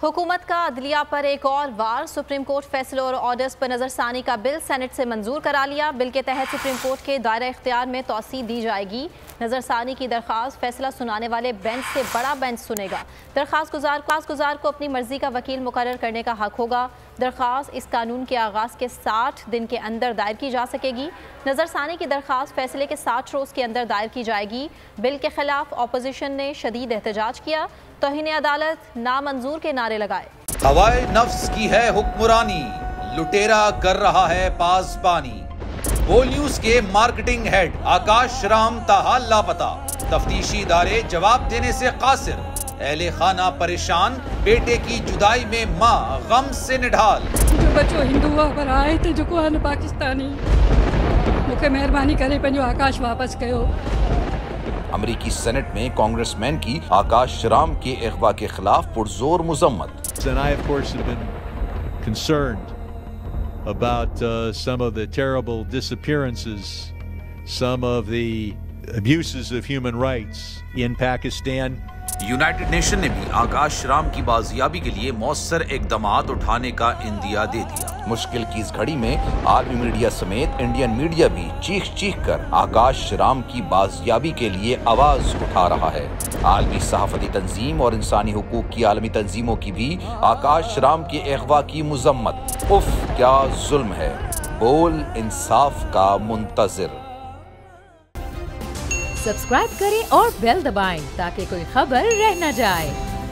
हुकूमत का अदलिया पर एक और वार। सुप्रीम कोर्ट फैसलों और ऑर्डर्स पर नज़रसानी का बिल सेनेट से मंजूर करा लिया। बिल के तहत सुप्रीम कोर्ट के दायरा इख्तियार में तोसी दी जाएगी। नज़रसानी की दरख्वास्त फैसला सुनाने वाले बेंच से बड़ा बेंच सुनेगा। दरख्वास्त गुजार को अपनी मर्जी का वकील मुकर्रर करने का हक होगा। दरख्वास्त इस कानून के आगाज़ के 60 दिन के अंदर दायर की जा सकेगी। नज़रसानी की दरख्वास्त फैसले के 60 रोज़ के अंदर दायर की जाएगी। बिल के खिलाफ अपोजिशन ने शदीद एहतजाज किया, तौहीन अदालत, नामंजूर के नारे लगाए। हवाए नफ्स की है हुक्मरानी, लुटेरा कर रहा है पासबानी। बोल न्यूज के मार्केटिंग हेड आकाश राम ताहाल लापता, तफ्तीशी इदारे जवाब देने से कासिर। अहले खाना परेशान, बेटे की जुदाई में माँ गम से निढाल। जो बच्चों हिंदू पर आए थे जो को पाकिस्तानी, मुझे मेहरबानी करे पंहिंजो आकाश वापस कयो। अमरीकी सेनेट में कांग्रेसमैन की आकाश राम के अगवा के खिलाफ पुरजोर मुजम्मत। And I, of course, have been concerned about some of the terrible disappearances, some of the abuses of human rights in Pakistan. United nation ने भी आकाश राम की बाजियाबी के लिए मौसर इकदामात उठाने का इंदिया दे दिया। मुश्किल की इस घड़ी में आलमी मीडिया समेत इंडियन मीडिया भी चीख चीख कर आकाश राम की बाजियाबी के लिए आवाज उठा रहा है। आलमी सहाफती तंजीम और इंसानी हुकूक की आलमी तंजीमों की भी आकाश राम के अगवा की मुजम्मत। उफ क्या जुल्म है, बोल इंसाफ का मुंतजिर। सब्सक्राइब करें और बेल दबाएं ताकि कोई खबर रह न जाए।